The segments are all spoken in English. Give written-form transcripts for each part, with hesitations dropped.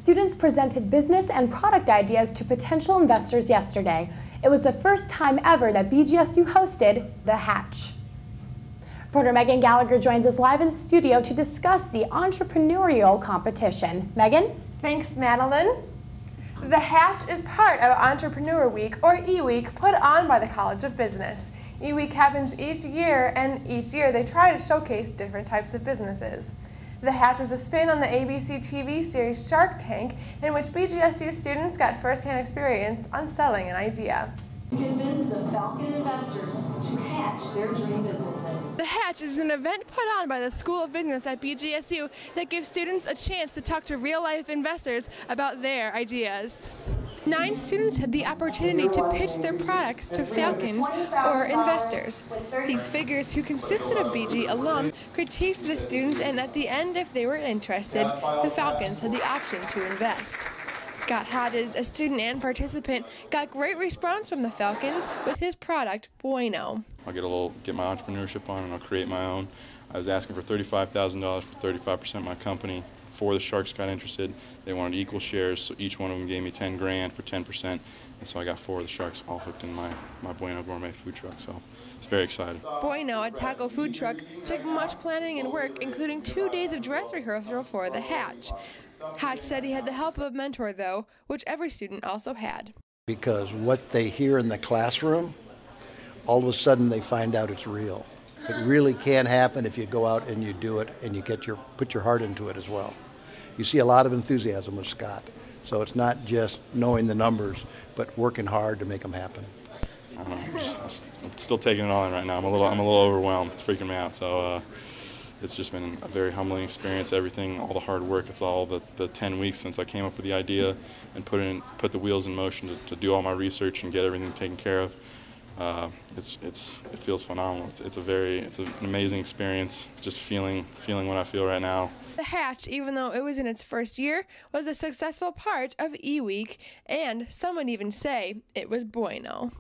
students presented business and product ideas to potential investors yesterday. It was the first time ever that BGSU hosted The Hatch. Reporter Megan Gallagher joins us live in the studio to discuss the entrepreneurial competition. Megan? Thanks, Madeline. The Hatch is part of Entrepreneur Week, or E-Week, put on by the College of Business. E-Week happens each year, and each year they try to showcase different types of businesses. The Hatch was a spin on the ABC TV series Shark Tank, in which BGSU students got first-hand experience on selling an idea. Convince the Falcon investors to hatch their dream businesses. The Hatch is an event put on by the School of Business at BGSU that gives students a chance to talk to real-life investors about their ideas. 9 students had the opportunity to pitch their products to Falcons or investors. These figures, who consisted of BG alum, critiqued the students, and at the end, if they were interested, the Falcons had the option to invest. Scott Hodges, a student and participant, got great response from the Falcons with his product, Bueno. I'll get my entrepreneurship on, and I'll create my own. I was asking for $35,000 for 35% of my company. 4 of the Sharks got interested. They wanted equal shares, so each one of them gave me 10 grand for 10%. And so I got 4 of the Sharks all hooked in my Bueno Gourmet food truck, so it's very exciting. Bueno, a taco food truck, took much planning and work, including 2 days of dress rehearsal for the Hatch. Hatch said he had the help of a mentor, though, which every student also had. Because what they hear in the classroom, all of a sudden they find out it's real. It really can happen if you go out and you do it and you put your heart into it as well. You see a lot of enthusiasm with Scott. So it's not just knowing the numbers, but working hard to make them happen. I'm still taking it on right now. I'm a little overwhelmed. It's freaking me out. So it's just been a very humbling experience. Everything, all the hard work. It's all the 10 weeks since I came up with the idea and put the wheels in motion to do all my research and get everything taken care of. It feels phenomenal. It's an amazing experience. Just feeling what I feel right now. The Hatch, even though it was in its first year, was a successful part of E-Week, and some would even say it was Bueno.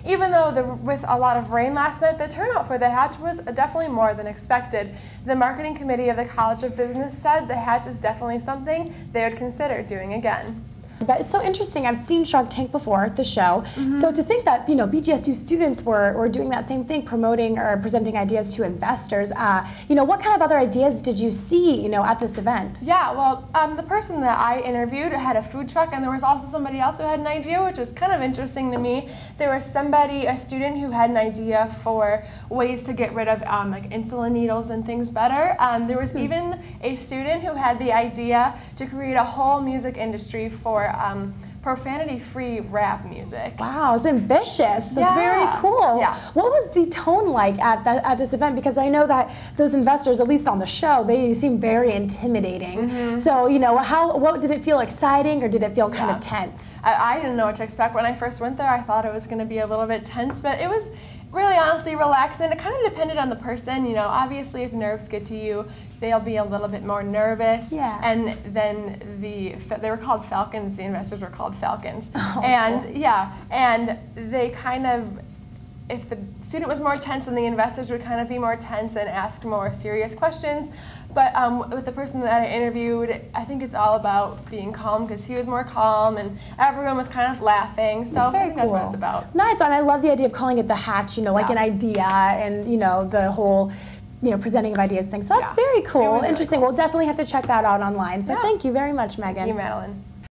Even though with a lot of rain last night, the turnout for the Hatch was definitely more than expected. The marketing committee of the College of Business said the Hatch is definitely something they would consider doing again. But it's so interesting. I've seen Shark Tank before, the show. So to think that BGSU students were doing that same thing, promoting or presenting ideas to investors. What kind of other ideas did you see at this event? Yeah, well, the person that I interviewed had a food truck, and there was also somebody else who had an idea, which was kind of interesting to me. There was a student who had an idea for ways to get rid of like insulin needles and things better. There was even a student who had the idea to create a whole music industry for profanity-free rap music. Wow, it's ambitious. That's very cool. Yeah. What was the tone like at this event? Because I know that those investors, at least on the show, they seem very intimidating. So, what did it feel exciting, or did it feel kind of tense? I didn't know what to expect when I first went there. I thought it was going to be a little bit tense, but it was really honestly relaxed, and it kind of depended on the person. Obviously if nerves get to you, they'll be a little bit more nervous. Yeah. And then they were called Falcons, the investors were called Falcons. Oh, and cool. Yeah, and they kind of, if the student was more tense, then the investors would kind of be more tense and ask more serious questions. But with the person that I interviewed, I think it's all about being calm, because he was more calm and everyone was kind of laughing. So I think that's what it's about. Nice, and I love the idea of calling it the Hatch, like an idea, and the whole presenting of ideas thing. So that's very cool. Interesting. Really cool. We'll definitely have to check that out online. So thank you very much, Megan. Thank you, Madeline.